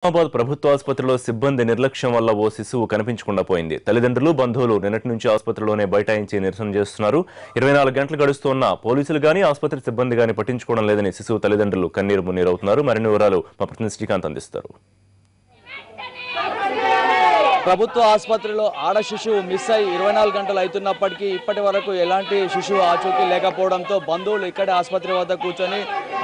నిజామాబాద్ ప్రభుత్వ ఆసుపత్రిలో సిబ్బంది నిర్లక్ష్యం వల్ల ఓ శిశువు కనిపించకుండా పోయింది. తల్లిదండ్రులు, బంధువులు నిన్నటి నుంచి ఆసుపత్రిలోనే బైఠాయించి నిరసన చేస్తున్నారు. 24 గంటలు గడుస్తున్నా పోలీసులు గానీ ఆసుపత్రి సిబ్బంది గానీ పట్టించుకోవడం లేదని శిశువు తల్లిదండ్రులు కన్నీరు మున్నీరవుతున్నారు. మరిన్ని వివరాలు మా ప్రతినిధి శ్రీకాంత్ అందిస్తారు. ప్రభుత్వ ఆసుపత్రిలో ఆడ శిశువు మిస్ అయి 24 గంటలు అవుతున్నప్పటికీ ఇప్పటి వరకు ఎలాంటి శిశువు ఆచూకీ లేకపోవడంతో బంధువులు ఇక్కడే ఆసుపత్రి వద్ద కూర్చొని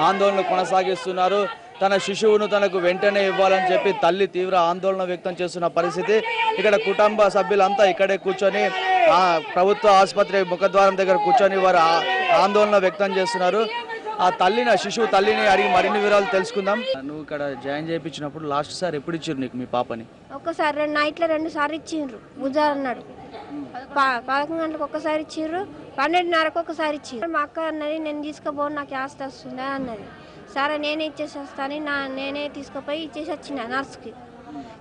ఆందోళన కొనసాగిస్తున్నారు. తన శిశువును తనకు వెంటనే ఇవ్వాలని చెప్పి తల్లి తీవ్ర ఆందోళన వ్యక్తం చేస్తున్న పరిస్థితి. ఇక్కడ కుటుంబ సభ్యులంతా ఇక్కడే కూర్చొని ప్రభుత్వ ఆసుపత్రి ముఖద్వారం దగ్గర కూర్చొని వారు ఆందోళన వ్యక్తం చేస్తున్నారు. ఆ శిశువు తల్లిని అడిగి మరిన్ని వివరాలు తెలుసుకుందాం. నువ్వు ఇక్కడ జాయిన్ చేయించినప్పుడు లాస్ట్ సార్ ఎప్పుడు ఇచ్చారు నీకు మీ పాపని? ఒక్కసారి నైట్లో 2 సార్లు ఇచ్చిండ్రు. బుధవారం అన్నాడు 11 గంటలకు ఒక్కసారి ఇచ్చిర్రు, 12:30కు ఒకసారి ఇచ్చిర్రు. మా అక్క అన్నది నేను తీసుకుపోను, నాకు ఆస్తి వస్తుందా అన్నది. సరే నేనే ఇచ్చేసి వస్తాను, నేనే తీసుకుపోయి ఇచ్చేసి వచ్చిన నర్స్కి.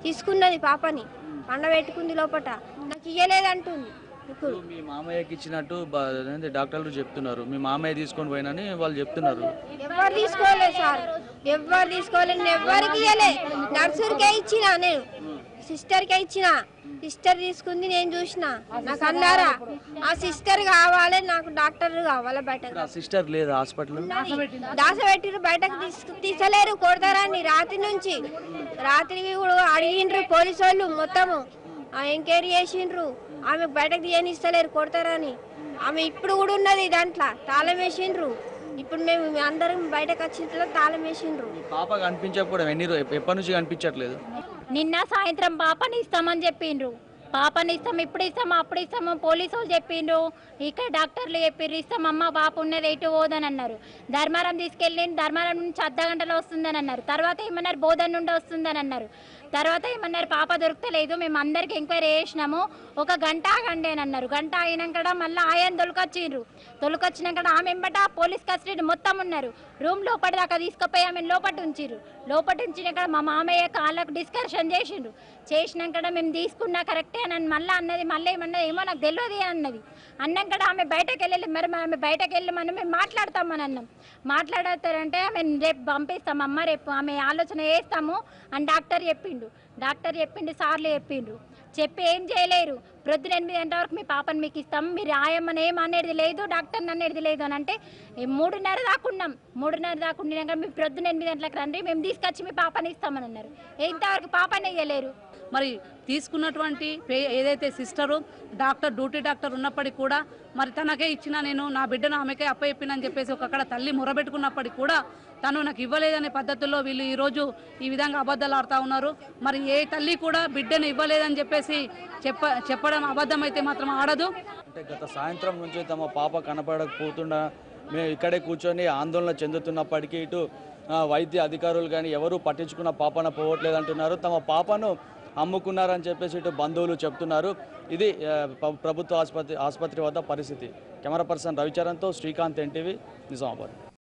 తీసుకున్నది పాపని, పండబెట్టుకుంది లోపల, నాకు ఇయ్యలేదంటుంది. ఇప్పుడు మీ మామయ్యకి ఇచ్చినట్టు డాక్టర్లు చెప్తున్నారు, మీ మామయ్య తీసుకొని పోయినని వాళ్ళు చెప్తున్నారు. ఎవరు తీసుకోలేదు సార్, ఎవరు తీసుకోలేదు, నేను ఎవరికి ఇయ్యలే. నర్సురికే ఇచ్చిన, నేను సిస్టర్కే ఇచ్చిన. సిస్టర్ తీసుకుంది, నేను చూసిన. నాకు అన్నారా ఆ సిస్టర్ కావాలి, నాకు డాక్టర్ కావాలి. బయట సిస్టర్ లేదు హాస్పిటల్, దాసపెట్టిరు, బయటకు తీసలేరు, కొడతారని. రాత్రి నుంచి కూడా అడిగిండ్రు పోలీసు వాళ్ళు, మొత్తము ఎంక్వైరీ చేసిండ్రు. ఆమె బయటకు తీయనిస్తలేరు, కొడతారని. ఆమె ఇప్పుడు కూడా ఉన్నది దాంట్లో, తాళం వేసిండ్రు. ఇప్పుడు మేము అందరం బయటకు వచ్చిన తాళం వేసిండ్రు. పాప కనిపించకపోవడం ఎప్పటి నుంచి కనిపించట్లేదు? నిన్న సాయంత్రం పాపని ఇస్తామని చెప్పిండ్రు. పాపని ఇస్తాం, ఇప్పుడు ఇస్తాము, అప్పుడు ఇస్తాము. పోలీసు వాళ్ళు చెప్పిండ్రు, ఇక్కడ డాక్టర్లు చెప్పిర్రు ఇస్తామమ్మ పాప ఉన్నది ఎటు పోదని అన్నారు. ధర్మారం తీసుకెళ్ళి ధర్మారం నుంచి అర్ధగంటలో వస్తుందని అన్నారు. తర్వాత ఏమన్నారు బోధన్ నుండి వస్తుందని అన్నారు. తర్వాత ఏమన్నారు పాప దొరకలేదు, మేము అందరికి ఎంక్వైరీ చేసినాము, 1 గంట ఆగండి అని అన్నారు. గంట అయినాక మళ్ళీ ఆయన తొలకొచ్చినాక ఆమె ఎంబట పోలీస్ కస్టడీ మొత్తం ఉన్నారు. రూమ్ లోపటి దాకా తీసుకుపోయి ఆమె లోపల ఉంచినాక మా మామయ్య కాళ్ళకు డిస్కషన్ చేసినాక మేము తీసుకున్నా కరెక్టే అని మళ్ళీ అన్నది. మళ్ళీ ఏమన్నది ఏమో నాకు తెలియదు అన్నది. అన్నాక ఆమె బయటకు వెళ్ళి మరి ఆమె బయటకు వెళ్ళి మనం మేము మాట్లాడతామని అన్నాం. మాట్లాడతారంటే ఆమె రేపు పంపిస్తామమ్మ, రేపు ఆమె ఆలోచన చేస్తాము అని డాక్టర్ చెప్పిండు, సార్లు చెప్పి ఏం చేయలేరు. ప్రొద్దున 8 గంటల వరకు మీ పాపను మీకు ఇస్తాము, మీరు ఆయమ్మని ఏమనేది లేదు, డాక్టర్ని అనేది లేదు అని అంటే 3:30 దాకా ఉన్నాం. 3:30 దాకా ఉండినాక మీ ప్రొద్దున 8 గంటలకు రండి, మేము తీసుకొచ్చి మీ పాపని ఇస్తామని అన్నారు. ఇంతవరకు పాపని ఇవ్వలేరు. మరి తీసుకున్నటువంటి ఏదైతే సిస్టరు డ్యూటీ డాక్టర్ ఉన్నప్పటికీ కూడా మరి తనకే ఇచ్చిన, నేను నా బిడ్డను ఆమెకే అప్పచెప్పినని చెప్పేసి అక్కడ తల్లి మొరబెట్టుకున్నప్పటికీ కూడా తను నాకు ఇవ్వలేదనే పద్ధతుల్లో వీళ్ళు ఈరోజు ఈ విధంగా అబద్ధాలు ఆడుతూ ఉన్నారు. మరి ఏ తల్లి కూడా బిడ్డను ఇవ్వలేదని చెప్పేసి చెప్పడం అబద్ధం అయితే మాత్రం ఆడదు. అంటే గత సాయంత్రం నుంచి తమ పాప కనపడకపోతుండ మేము ఇక్కడే కూర్చొని ఆందోళన చెందుతున్నప్పటికీ ఇటు వైద్య అధికారులు కానీ ఎవరూ పట్టించుకున్న పాపన పోవట్లేదంటున్నారు. తమ పాపను అమ్ముకున్నారని చెప్పేసి ఇటు బంధువులు చెప్తున్నారు. ఇది ప్రభుత్వ ఆసుపత్రి వద్ద పరిస్థితి. కెమెరా పర్సన్ రవిచరణ్తో శ్రీకాంత్, ఎన్టీవీ, నిజామాబాద్.